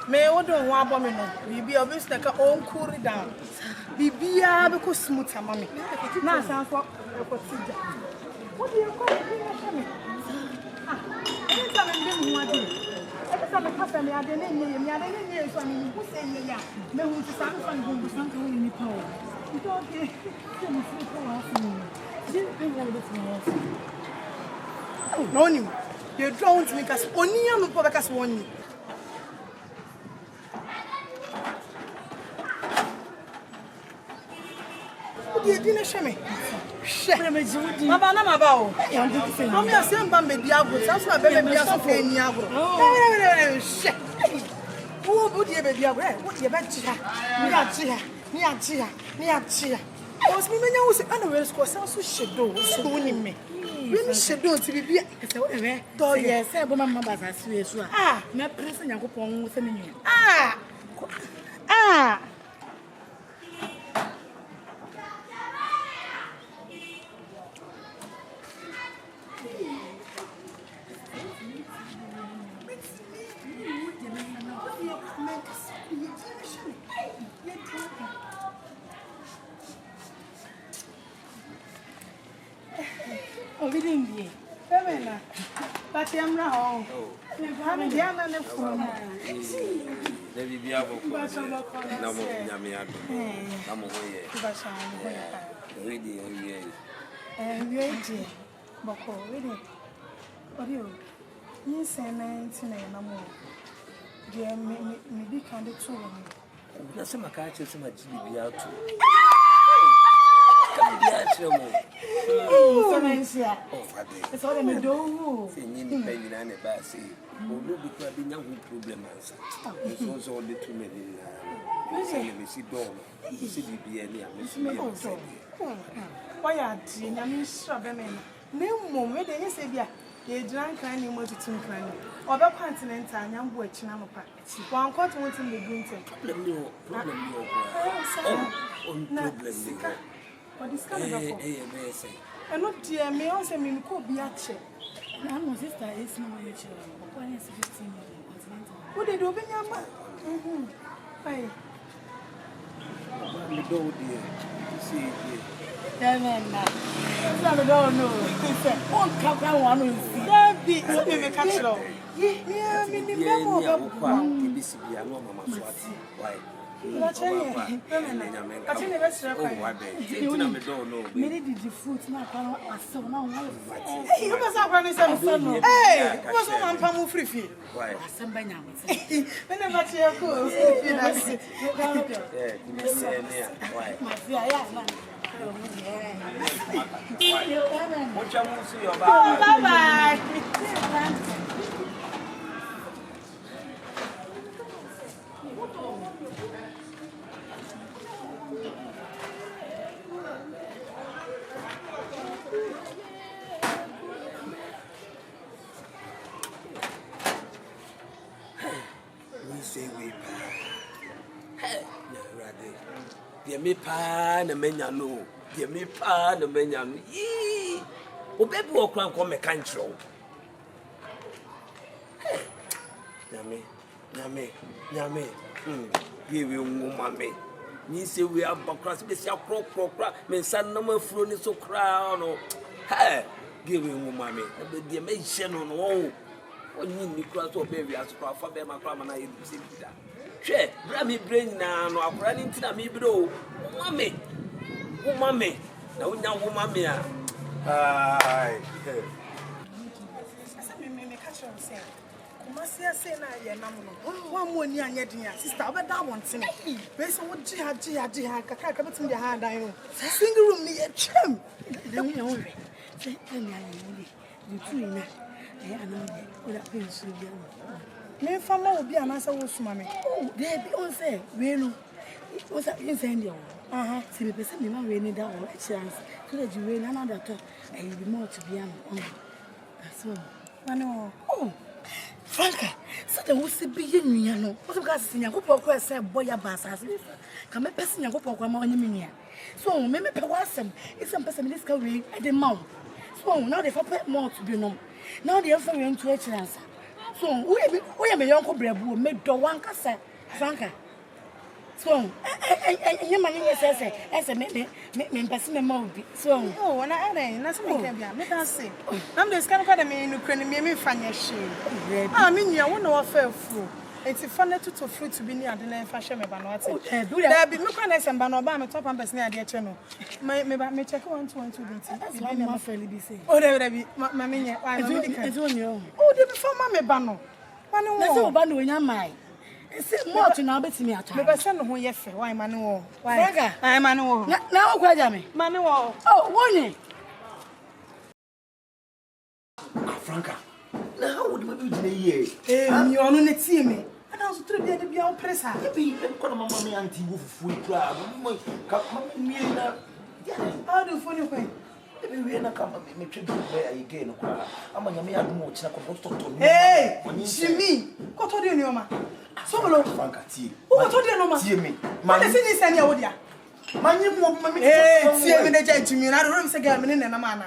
Me wouldn't want woman. We be a bit like our own cool down. Be because smooth, mammy. Now, sounds what what do you call it? Every time I pass me, I didn't hear so many who say, yeah, no one to stand from whom was not going in the power. You don't get no, you don't make us only on the podcast one. You didn't show me. Mama, I'm your son, Bambi Diablo. That's my baby. I'm saying, Diablo. Who would you be? What you bet? Nia. Was me when I was unaware, so she do, swooning me. Really, she don't be so yes, Mamma, as I see. Ah, not pressing your coupon with a minute. Ah. Oh, we didn't be. But I'm now. I'm the phone. Let me be able to it's all in the door. It's also only 2 million. Why are you? I mean, strawberry. No moment, they say, yeah, you drank any more to 2 cranny. Or the continent, and young watching. I'm a pack. One caught wanting the green tea. Problem. What is coming up? And not dear, may also mean could be at check. My sister is no nature. One is 15 years. What did you do? Hey. You go, dear. See, Then, I don't know. Oh, come on, that be a catch. Yeah, That's it. Many did the fruit now. So now, you must have run some. Hey, what's on Pamu Free? why? Somebody now. When I'm not here, cool. Bye. Dear me pan and menya no. Dear me pan and menya no. Yee! O baby walk around come a country. Hey! Nyame. Give you mommy. Ni say we have background special pro. Me san no me fro ni so crown. Hey! Give you mommy. Dear me sheno no. Only ni cross o baby as cross for be my crama na you see that. She, bra me brain na no akora ni ntina me bro. Mommy. Na unya mommy a. Ai. Asa me catch on say. Kumasi say na ye nam no. One more ni anya din ya. Sister, obeda wonte me. Be so wo jia kaka ka betim de ha dan no. Single room ni e twam. Then we are say na you two na. I know that pension. Me fama obi anasa wo suma me. Oh, there be on say we no. What's that inside you? See the person me man we need that one chance. So that you win another talk and be more to be on. That's all. Mano. Oh. Franka, so the wo se be yen no. What you guys see Nyankopon kwa say boy abasa. Come person Nyankopon kwa ma onye menia. So me pe wasem. It's some person this ka we e dey maw. So now they for more to be no. Now they have to enter a chance. So we am a young brebu, made do one cassa, Franka. So, your money as a me person movie. So, oh, and I ain't, that's what I can say. I'm just kind of me in Ukraine, me find your shame. I mean, you won't know a fair fool. It's a funny to fruit to be near the name fashion. There be no kindness and Banobama top and person near the channel. May check 1 2 1 2 that's why my fairly be saying. Oh, there be Mamma. Oh, they before Mamma Bano. That's Bano in your mind. It's more to now bet me at the person who yes, why Manuel? Why? I am Manuel. Now, Guajami. Manuel. Oh, one Franka. Now how would we be here? You are on the team. And also to be our press. Be Mamma auntie with crowd. How do you phone your We are not coming to again. I'm a young more to hey, Jimmy, what told you, Noma? Sobolo, Franka, tea. Who told you, Noma? See me. My is any idea. My name won't be Jimmy, and I don't say a minute and a man.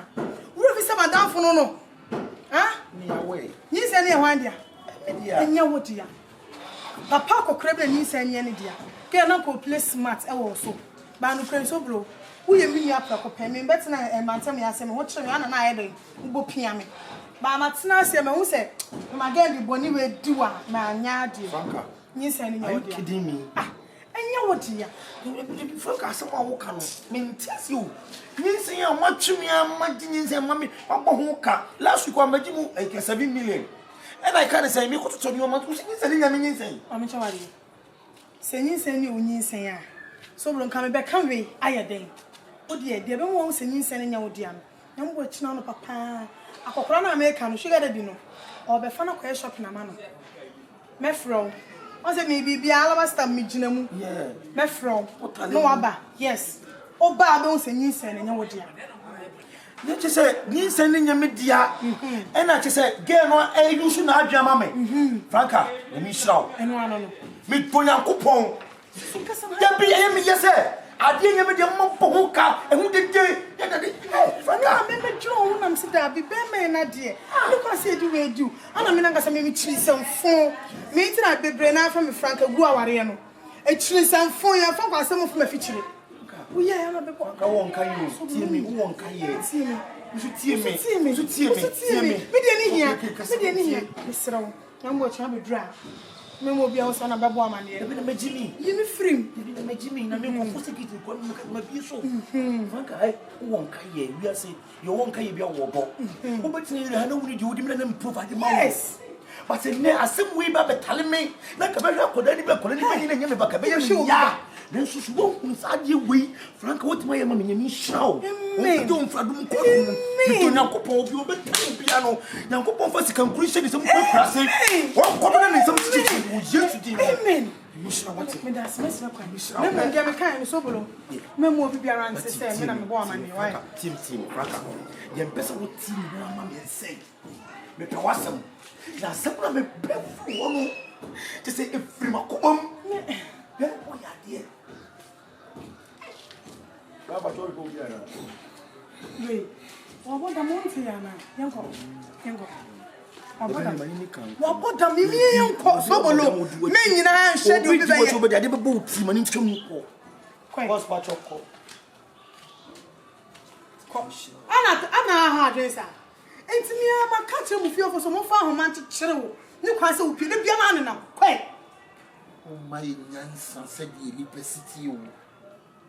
What is about down for no? Huh? Near way. Yes, any one dear. And you what dear? Papa could crab and you say any dear. Can uncle play smart also. Banu Sobolo. We are me up for payment, better than Mantami. I say, what you and I do, who piano. But Matina said, who said, my girl, Bonnie will do my nyadi. Franka, you sending are you kidding me? And you what dear? Franka, someone who can mean tell you. You say, I'm watching me, I'm imagining, and mommy, I'm a last week, I'm making 7 million. And I can't say, me go to tell you, I'm not saying, I'm saying, you say, so long coming back, come away, I a oh dear, dear, don't want to send your dear. I'm watching on papa. A cocrana American, she got a dinner. Or be fun of a shop in a man. Mefro. Was it maybe be alabaster midginum? Yeah. Mefro. No, Abba. Yes. Oh, Babos and you send in your dear. You just said, you sending your media. And I just said, get on a you should not have your mammy. Franka, let me shout. And one me put your coupon. There be a yes, sir. I didn't even get more poker and who did they? Franka, remember Joe, I'm sitting there, be better, my dear. Look, I said you will do. And I'm going to make cheese some phone. Meeting at the brain from Franka, who are you? A cheese and phone, I found some of my feature. Oh, yeah, I'm a bit won't can you see me? Who won't can you see me? You should see me, see me, see me. We didn't hear, Miss Row. I'm watching a dry. Me mo bia osa na babo amane e be na magimi yimi free e be na magimi na me ko secret ko ma bi so Franka ai won ka ye wi ase ye won ka ye bia wo bo wo betini ha na wuni di wodi me na provide ma yes but ne asem we ba betale me na ka be hwa koda ni be kola ni be ni nya me ba ka be ya na susu wo unsa de we Franka what my ma me nya shaw me don fra dum ko me to nya kopon bi obetani bia no nya kopon fa sikan kurishe ni sem ko krase wo ko na ni sem chichi amen. Me das me sra kwa. Me me ngia me kan me sobolo. Me mo bi biara nse se me na me bo amane why. Team Franka. Ye mpesa wo team na ma me say. Me pe wasem. Na sepra me befu wono. Te say efri makomam. Ya o ya de. Baba to go biara. Wait. Wa bo da mo nti ya na. Yanko. Waboda mi yenko sobolo me nyina hwede obi be ye obi de be bo ti mani twem ko boss patchoko ana ha adresa enti mi ama ka che mu fie ofo so mo fa homa nkyere wo ni kwa se opi de bia na na kwai o mai nyansa se de university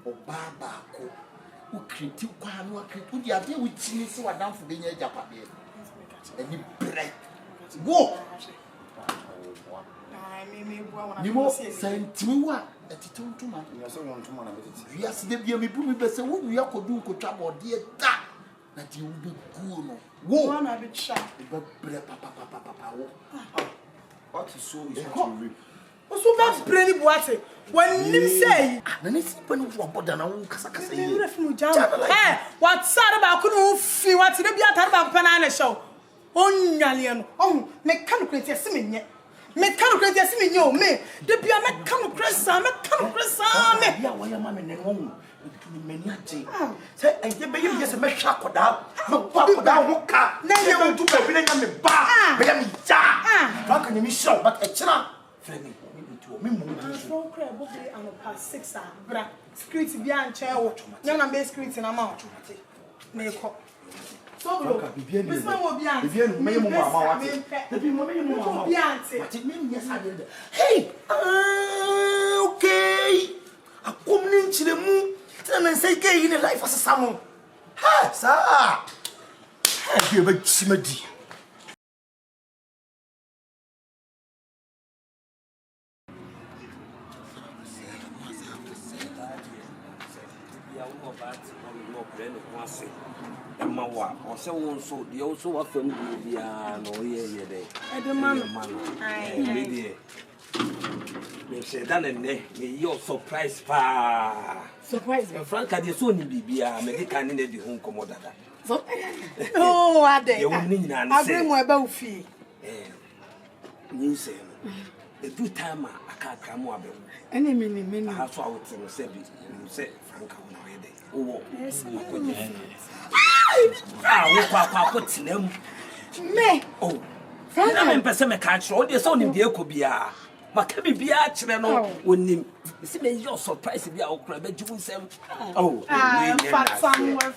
o baba ko o kriti kwa no akriti o de ade wo chi se wadamfo be nya japade ani break wo Nimo sentimiwa etitontuma nyaso wontuma na betiti wiase de bia me bu mi be se wo wi akodu nkotwa bode da na ti wo be guo no wo na be cha be bre papa wo what is so is to reap oso ba bre ni boate wanim say na ne si pani wo boda na wo kasa ye ni refi mu jam what sare ba ko no fi what de bia tare ba pa na show onyale no oh me kan kreti ase menye me kan kreti ase menye o me de bia me kan kresa me ya wa ya ma me ne wo Meniati. Say, I give me just a mesh shot down. No, pop down, walk out. Now you want to be a bar. I am how can you show? But a china. Friendly, me From crab, book and past 6 hours. Security behind chair, young and base security in a mount. Make up. So, this one will be on. Hey, okay. I come into the moon and say, gay in a life as a salmon. Ha, sir. Have you ever chimney? Mawa, or so so the also often be no year day. I demand They say that and may you surprise pa. Surprise me. Franka, the son be a medical in the home commodore. Oh, I did. You wouldn't I bring my bow fee. You say, the 2 time I can't come over. Any minute. That's why I would say, you say, Franka, oh, yes, I put them. Me. Oh, Franka, I'm person a catch all the son in the Ekobia. But can be a channel when you see your surprise if you are crab, but you say, oh, fat somewhere.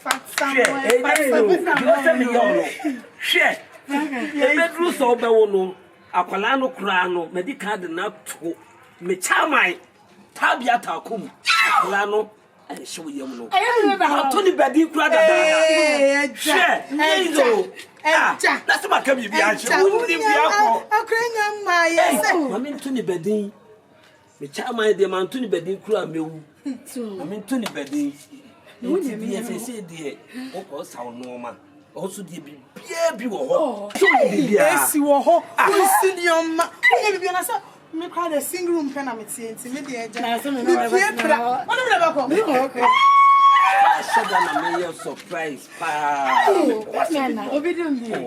Share. The bedroom so bewono, Aqualano crano, medical not to me chamai, Tabiata cum, Aqualano. I show you no. I Tony Badi brother. Share. That's my come you be answer. I mean Tony Badi. Me chama de man Tony Badi kura me wu. I mean Tony Badi. No dey be as say there. O ko saw normal. Also dey be wo ho. So dey be a. Esi wo ho. Wo si your ma. Wo be na say me cry the single room pen am tie me dey eja. Na so me no ever. What do never come? Okay. I said that I'm surprise. Pa.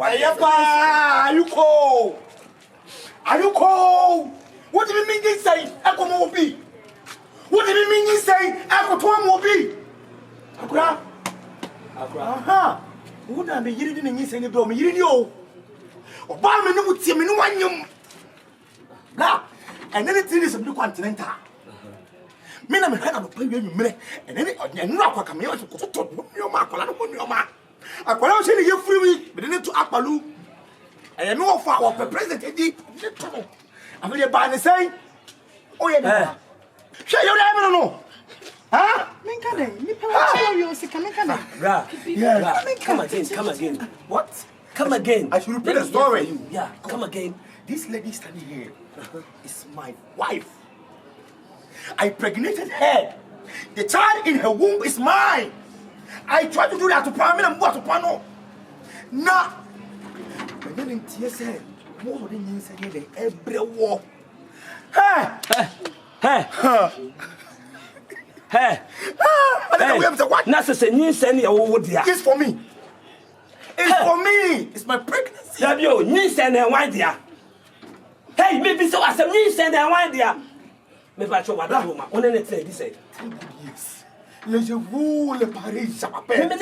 Are you cold? Are you cold? What do you mean you say? Echo Mobi. What do you mean you say? Echo Mobi. Akra. Aha. Who na me yiri ni nyi say ni do me yiri ni o. Oba me no tie me no wanyum. Ga. And then it is a continental. Me na me hwa na no pa wi nwumre ene enu akwaka me wato koto no ma akwala no no ma akwala o se ni yefuri wi me de to akpalu e me wo fa wo president edi ne to no ame de ba ne sai o ye na she yo da me no ha men ka dey me pa wa che yo se ka men ka dey Bra. Yeah. Come again. What? Come again. I should repeat the story. Yeah, come again. This lady standing here is my wife. I impregnated her. The child in her womb is mine. I tried to do that to Pamela and what to Pano. Nah. But then in TSA, more than you said, every war. Hey! It's for me. It's for me. It's my pregnancy. Hey, maybe so as a means and I dear. Maybe I show what that woman. On any say this. Yes. Le vous le Paris, ça m'appelle. Mais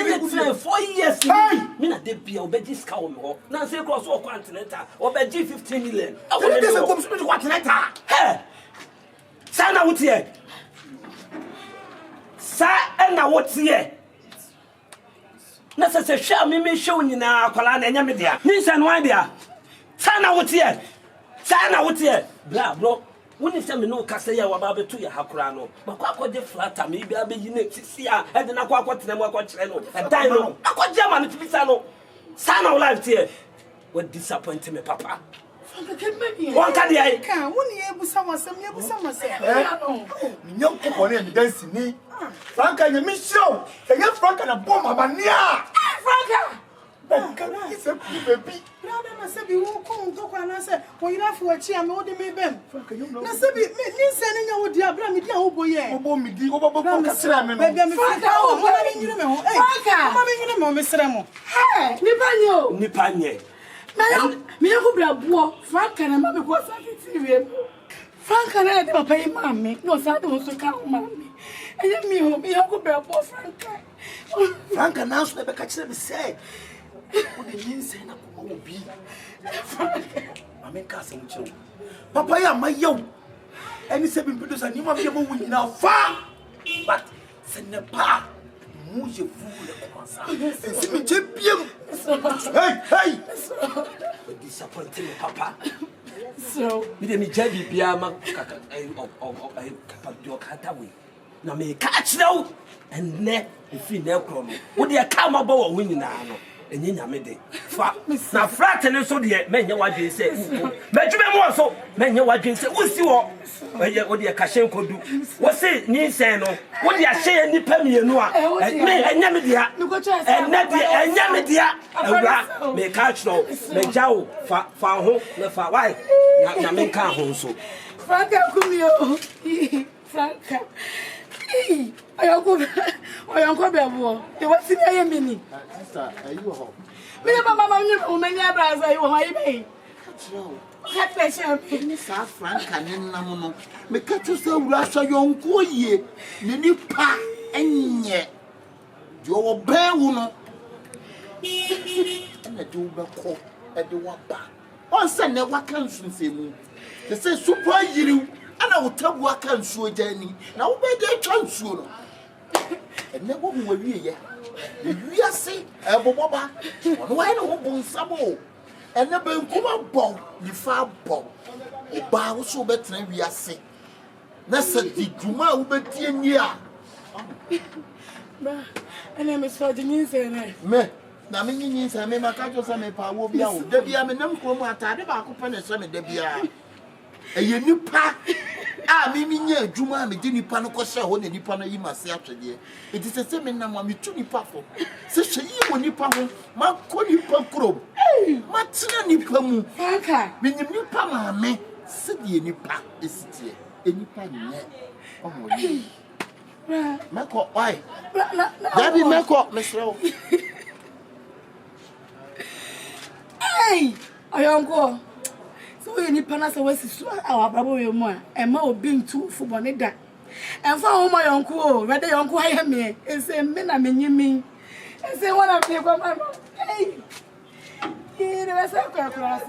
4 years. Hey! Me na dey be obeji scout me. Na say cross all continental. Obeji 15 million. I want to come to continental. Hey! Sa na wuti e. Sa na wuti e. Na say share me show nyina akwala na enya me dia. Ni say no idea. Sa na wuti e. Sana wuti e. Bla bro. When you say me no kase ya waba betu ya hakura no. Makwa akode flatter me bia be yine sisia e de na kwa akotena mu akokire no. E dan no. Akogye ma no tibisa no. Sana life tie. What disappoint me papa. Franka ke me One ka dia. Ka woni e busa masem ye busa masem. Me nyam ko bone me dansi ni. Franka ye mi show. E ye Franka na bom abania. Franka. Can I say baby? Brother na se bi wo ko nto kwa na se wo yira fo achi am wo de me bem. Na se bi me ni se ne nya wo di abra me di a wo boye. Obo mi di obo ko ka sira me no. Baby me Franka o mo na me nyire me ho. Eh. Mo me nyire me ho me sere mo. Hey, ni panye. Na Me ya ko bra bo. Franka na ma me ko sa fiti we. Franka na de papa yi mama no sa de so ka mama enya mi ho mi ho be bo Franka Franka now so be catch me say what the mean say na ko mo bi mama ka se mo chiro papa ya mayo any say be producer ni ma be mo win na fa but se ne pa mu je fu le commencer si me je bien hey disappointing papa so me de me jabi bia ma kaka papa do kata we na me catch now and ne if na kro no wo de ka ma bo wo nyina no enye nyame de fa na frat ne so de menye wadwen se medwuma mo so menye wadwen se wo si wo eye wo de ka hyen kodu wo se nyinsen no wo de ahye nipa mienu a me enye me dia enne de enye me dia awura me catch no me jawo fa ho me fa why na me ka ho so Franka kumio Franka Ayoko bebo. You want to see me? sister are you home Me mama me many brother you why me? Cat pressure me sa Franka ni nam no me ka to say wura so yonko ye ne nipa enye jo oban wu no na do be ko e de wa ba on say ne wa kan sunfemu they say super yiri ana wotabu aka nsuo jani na wo be de twa nsuo no enne wo hu wawie ye wiase eboboba ono wa na wo bonsamo enne be nkuma bon ni fa bon oba wo so betena wiase na se di dwuma wo betie ni a ba ene me so de nyinse na me na me nyinse me maka jo se me pa wo bia wo da bia me nam krom atade ba ko pa ne se me da bia eye nipa a mi nya adwuma me di nipa no ko hye ho na nipa no yi mase atwede e di se me nam ma me tu nipa fo se hye yi mo nipa ho ma ko nipa krom ma tena nipa mu Franka me nyim nipa ma me se die nipa esitie e nipa nye omo yi meko oi dabi meko mesrew hey ayonko so you ni pana so wasi so awa brabo we mu a e ma obi ntu fubo ne da enfa ho ma yonko o wede yonko aye me ese me na menyimi ese wana pe kwa mama hey ye ne wasa kwa kwa